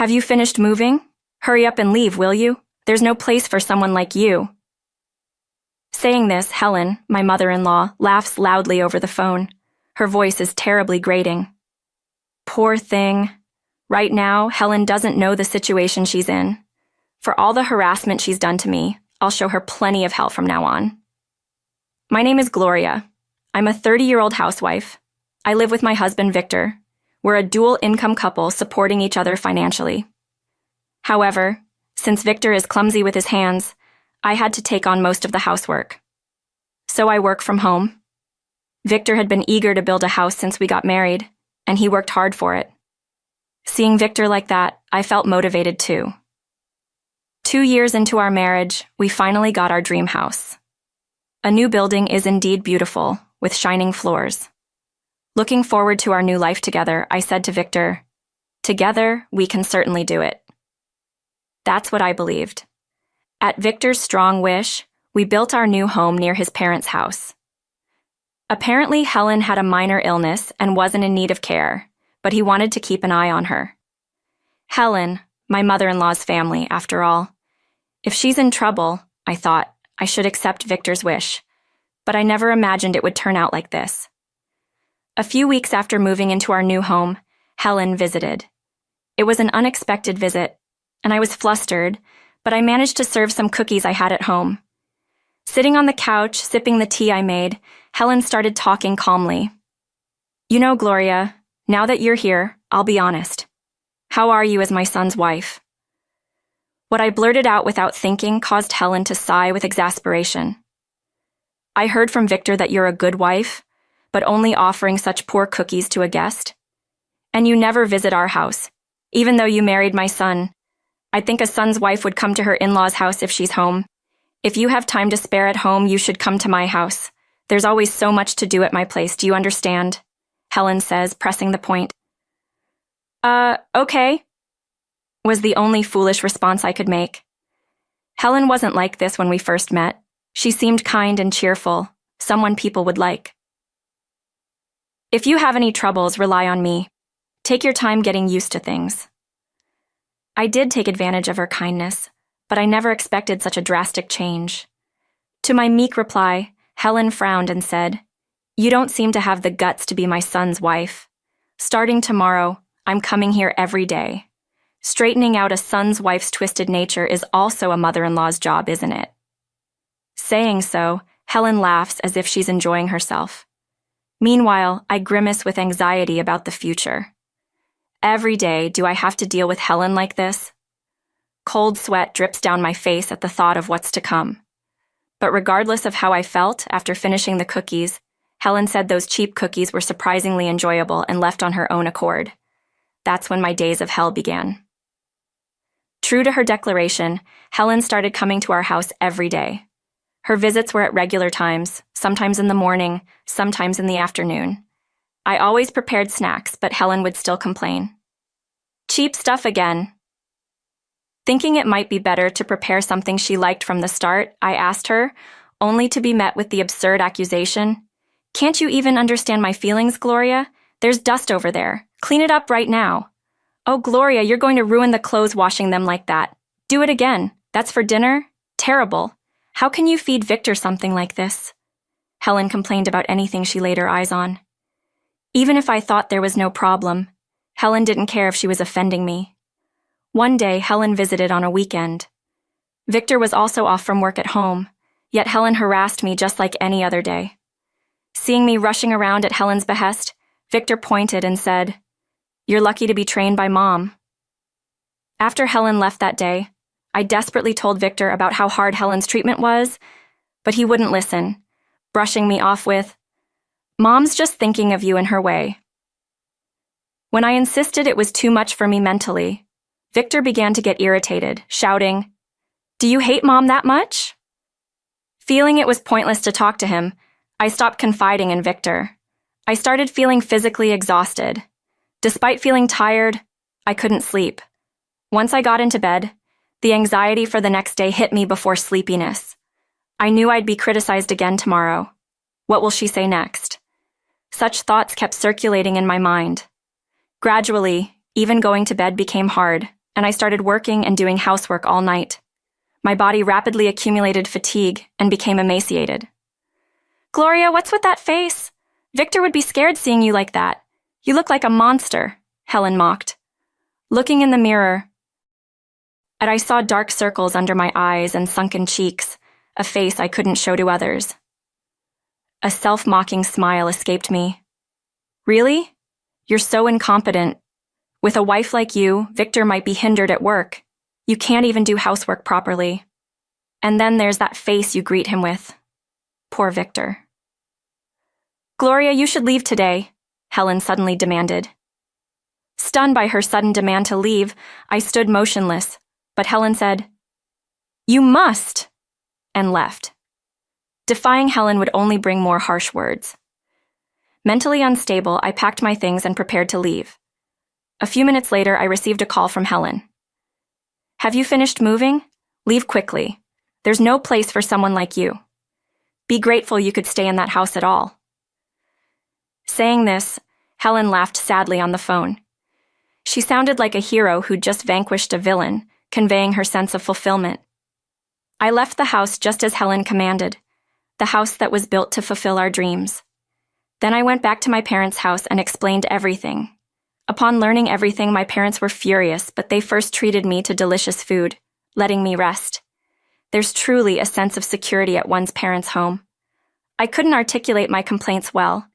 Have you finished moving? Hurry up and leave, will you? There's no place for someone like you. Saying this, Helen, my mother-in-law, laughs loudly over the phone. Her voice is terribly grating. Poor thing. Right now, Helen doesn't know the situation she's in. For all the harassment she's done to me, I'll show her plenty of hell from now on. My name is Gloria. I'm a 30-year-old housewife. I live with my husband, Victor. We're a dual-income couple supporting each other financially. However, since Victor is clumsy with his hands, I had to take on most of the housework. So I work from home. Victor had been eager to build a house since we got married, and he worked hard for it. Seeing Victor like that, I felt motivated too. 2 years into our marriage, we finally got our dream house. A new building is indeed beautiful, with shining floors. Looking forward to our new life together, I said to Victor, "Together, we can certainly do it." That's what I believed. At Victor's strong wish, we built our new home near his parents' house. Apparently, Helen had a minor illness and wasn't in need of care, but he wanted to keep an eye on her. Helen, my mother-in-law's family, after all. If she's in trouble, I thought, I should accept Victor's wish, but I never imagined it would turn out like this. A few weeks after moving into our new home, Helen visited. It was an unexpected visit, and I was flustered, but I managed to serve some cookies I had at home. Sitting on the couch, sipping the tea I made, Helen started talking calmly. "You know, Gloria, now that you're here, I'll be honest. How are you as my son's wife?" What I blurted out without thinking caused Helen to sigh with exasperation. "I heard from Victor that you're a good wife, but only offering such poor cookies to a guest. And you never visit our house, even though you married my son. I think a son's wife would come to her in-laws' house if she's home. If you have time to spare at home, you should come to my house. There's always so much to do at my place, do you understand?" Helen says, pressing the point. Okay," was the only foolish response I could make. Helen wasn't like this when we first met. She seemed kind and cheerful, someone people would like. "If you have any troubles, rely on me. Take your time getting used to things." I did take advantage of her kindness, but I never expected such a drastic change. To my meek reply, Helen frowned and said, "You don't seem to have the guts to be my son's wife. Starting tomorrow, I'm coming here every day. Straightening out a son's wife's twisted nature is also a mother-in-law's job, isn't it?" Saying so, Helen laughs as if she's enjoying herself. Meanwhile, I grimace with anxiety about the future. Every day, do I have to deal with Helen like this? Cold sweat drips down my face at the thought of what's to come. But regardless of how I felt after finishing the cookies, Helen said those cheap cookies were surprisingly enjoyable and left on her own accord. That's when my days of hell began. True to her declaration, Helen started coming to our house every day. Her visits were at regular times, sometimes in the morning, sometimes in the afternoon. I always prepared snacks, but Helen would still complain. "Cheap stuff again." Thinking it might be better to prepare something she liked from the start, I asked her, only to be met with the absurd accusation, "Can't you even understand my feelings, Gloria? There's dust over there. Clean it up right now." "Oh, Gloria, you're going to ruin the clothes washing them like that. Do it again. That's for dinner? Terrible. How can you feed Victor something like this?" Helen complained about anything she laid her eyes on. Even if I thought there was no problem, Helen didn't care if she was offending me. One day, Helen visited on a weekend. Victor was also off from work at home, yet Helen harassed me just like any other day. Seeing me rushing around at Helen's behest, Victor pointed and said, "You're lucky to be trained by Mom." After Helen left that day, I desperately told Victor about how hard Helen's treatment was, but he wouldn't listen, brushing me off with, "Mom's just thinking of you in her way." When I insisted it was too much for me mentally, Victor began to get irritated, shouting, "Do you hate Mom that much?" Feeling it was pointless to talk to him, I stopped confiding in Victor. I started feeling physically exhausted. Despite feeling tired, I couldn't sleep. Once I got into bed, the anxiety for the next day hit me before sleepiness. I knew I'd be criticized again tomorrow. What will she say next? Such thoughts kept circulating in my mind. Gradually, even going to bed became hard, and I started working and doing housework all night. My body rapidly accumulated fatigue and became emaciated. "Gloria, what's with that face? Victor would be scared seeing you like that. You look like a monster," Helen mocked. Looking in the mirror, I saw dark circles under my eyes and sunken cheeks, a face I couldn't show to others. A self-mocking smile escaped me. "Really? You're so incompetent. With a wife like you, Victor might be hindered at work. You can't even do housework properly. And then there's that face you greet him with. Poor Victor." "Gloria, you should leave today," Helen suddenly demanded. Stunned by her sudden demand to leave, I stood motionless, but Helen said, "You must," and left. Defying Helen would only bring more harsh words. Mentally unstable, I packed my things and prepared to leave. A few minutes later, I received a call from Helen. "Have you finished moving? Leave quickly. There's no place for someone like you. Be grateful you could stay in that house at all." Saying this, Helen laughed sadly on the phone. She sounded like a hero who'd just vanquished a villain, conveying her sense of fulfillment. I left the house just as Helen commanded, the house that was built to fulfill our dreams. Then I went back to my parents' house and explained everything. Upon learning everything, my parents were furious, but they first treated me to delicious food, letting me rest. There's truly a sense of security at one's parents' home. I couldn't articulate my complaints well,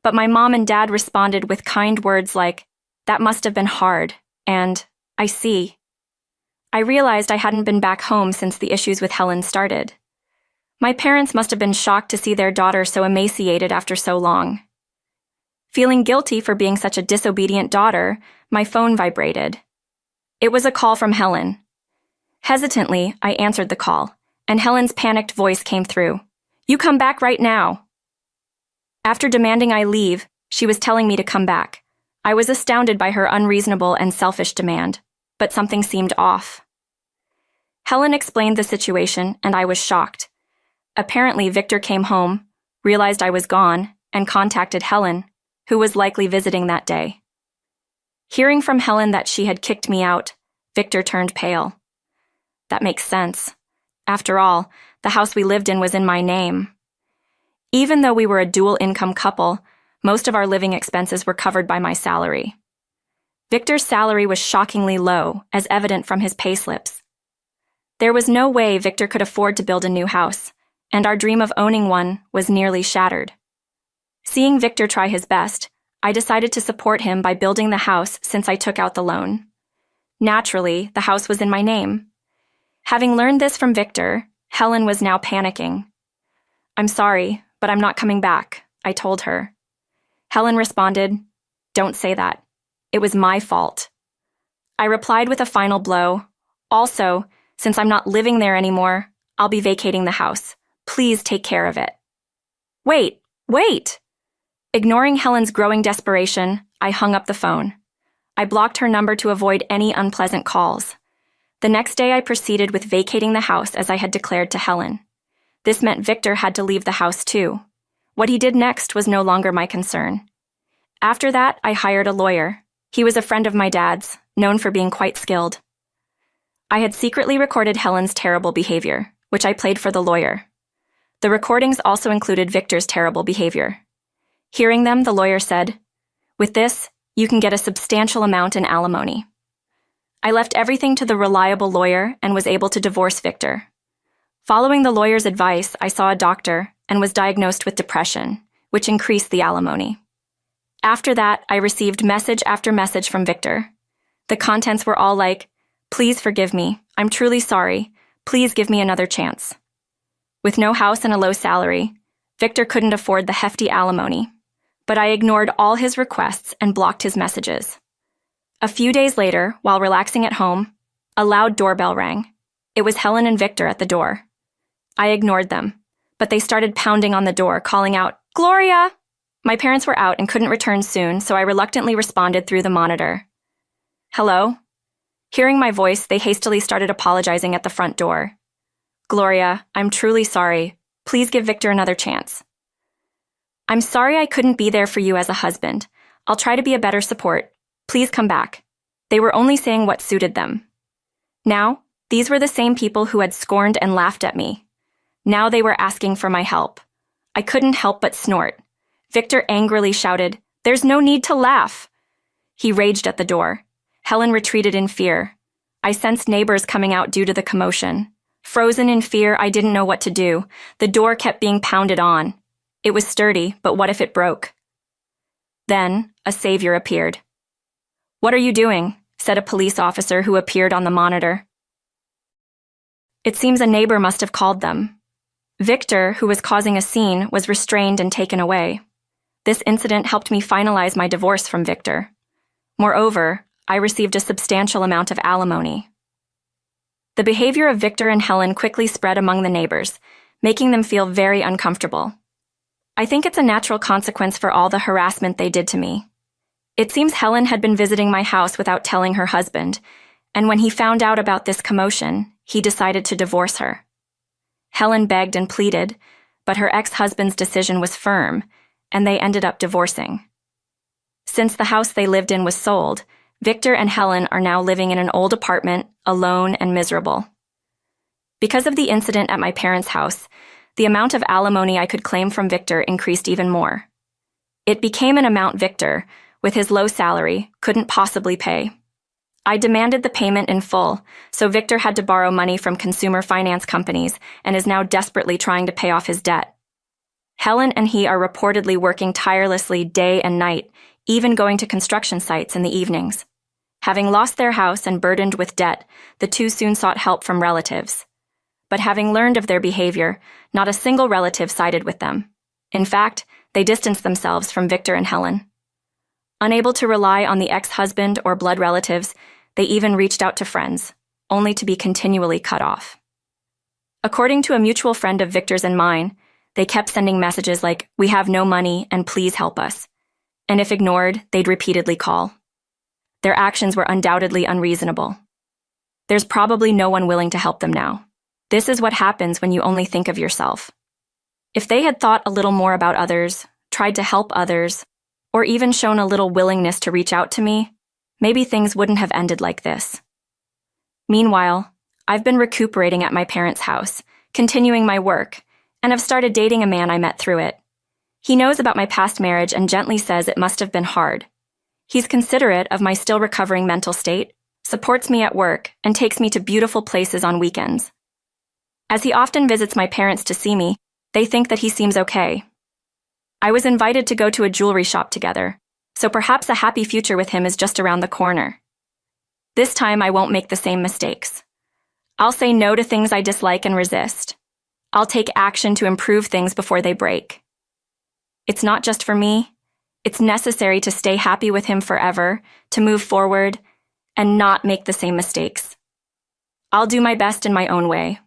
but my mom and dad responded with kind words like, "That must have been hard," and "I see." I realized I hadn't been back home since the issues with Helen started. My parents must have been shocked to see their daughter so emaciated after so long. Feeling guilty for being such a disobedient daughter, my phone vibrated. It was a call from Helen. Hesitantly, I answered the call, and Helen's panicked voice came through. "You come back right now." After demanding I leave, she was telling me to come back. I was astounded by her unreasonable and selfish demand, but something seemed off. Helen explained the situation, and I was shocked. Apparently, Victor came home, realized I was gone, and contacted Helen, who was likely visiting that day. Hearing from Helen that she had kicked me out, Victor turned pale. That makes sense. After all, the house we lived in was in my name. Even though we were a dual-income couple, most of our living expenses were covered by my salary. Victor's salary was shockingly low, as evident from his payslips. There was no way Victor could afford to build a new house, and our dream of owning one was nearly shattered. Seeing Victor try his best, I decided to support him by building the house since I took out the loan. Naturally, the house was in my name. Having learned this from Victor, Helen was now panicking. "I'm sorry, but I'm not coming back," I told her. Helen responded, "Don't say that. It was my fault." I replied with a final blow. "Also, since I'm not living there anymore, I'll be vacating the house. Please take care of it." Wait! Ignoring Helen's growing desperation, I hung up the phone. I blocked her number to avoid any unpleasant calls. The next day I proceeded with vacating the house as I had declared to Helen. This meant Victor had to leave the house too. What he did next was no longer my concern. After that, I hired a lawyer. He was a friend of my dad's, known for being quite skilled. I had secretly recorded Helen's terrible behavior, which I played for the lawyer. The recordings also included Victor's terrible behavior. Hearing them, the lawyer said, "With this, you can get a substantial amount in alimony." I left everything to the reliable lawyer and was able to divorce Victor. Following the lawyer's advice, I saw a doctor and was diagnosed with depression, which increased the alimony. After that, I received message after message from Victor. The contents were all like, "Please forgive me. I'm truly sorry. Please give me another chance." With no house and a low salary, Victor couldn't afford the hefty alimony, but I ignored all his requests and blocked his messages. A few days later, while relaxing at home, a loud doorbell rang. It was Helen and Victor at the door. I ignored them, but they started pounding on the door, calling out, "Gloria!" My parents were out and couldn't return soon, so I reluctantly responded through the monitor. "Hello?" Hearing my voice, they hastily started apologizing at the front door. "Gloria, I'm truly sorry. Please give Victor another chance." "I'm sorry I couldn't be there for you as a husband. I'll try to be a better support. Please come back." They were only saying what suited them. Now, these were the same people who had scorned and laughed at me. Now they were asking for my help. I couldn't help but snort. Victor angrily shouted, "There's no need to laugh." He raged at the door. Helen retreated in fear. I sensed neighbors coming out due to the commotion. Frozen in fear, I didn't know what to do. The door kept being pounded on. It was sturdy, but what if it broke? Then, a savior appeared. "What are you doing?" said a police officer who appeared on the monitor. It seems a neighbor must have called them. Victor, who was causing a scene, was restrained and taken away. This incident helped me finalize my divorce from Victor. Moreover, I received a substantial amount of alimony. The behavior of Victor and Helen quickly spread among the neighbors, making them feel very uncomfortable. I think it's a natural consequence for all the harassment they did to me. It seems Helen had been visiting my house without telling her husband, and when he found out about this commotion, he decided to divorce her. Helen begged and pleaded, but her ex-husband's decision was firm, and they ended up divorcing. Since the house they lived in was sold, Victor and Helen are now living in an old apartment, alone and miserable. Because of the incident at my parents' house, the amount of alimony I could claim from Victor increased even more. It became an amount Victor, with his low salary, couldn't possibly pay. I demanded the payment in full, so Victor had to borrow money from consumer finance companies and is now desperately trying to pay off his debt. Helen and he are reportedly working tirelessly day and night, even going to construction sites in the evenings. Having lost their house and burdened with debt, the two soon sought help from relatives. But having learned of their behavior, not a single relative sided with them. In fact, they distanced themselves from Victor and Helen. Unable to rely on the ex-husband or blood relatives, they even reached out to friends, only to be continually cut off. According to a mutual friend of Victor's and mine, they kept sending messages like, "We have no money and please help us." And if ignored, they'd repeatedly call. Their actions were undoubtedly unreasonable. There's probably no one willing to help them now. This is what happens when you only think of yourself. If they had thought a little more about others, tried to help others, or even shown a little willingness to reach out to me, maybe things wouldn't have ended like this. Meanwhile, I've been recuperating at my parents' house, continuing my work, and have started dating a man I met through it. He knows about my past marriage and gently says it must have been hard. He's considerate of my still recovering mental state, supports me at work, and takes me to beautiful places on weekends. As he often visits my parents to see me, they think that he seems okay. I was invited to go to a jewelry shop together, so perhaps a happy future with him is just around the corner. This time I won't make the same mistakes. I'll say no to things I dislike and resist. I'll take action to improve things before they break. It's not just for me. It's necessary to stay happy with him forever, to move forward, and not make the same mistakes. I'll do my best in my own way,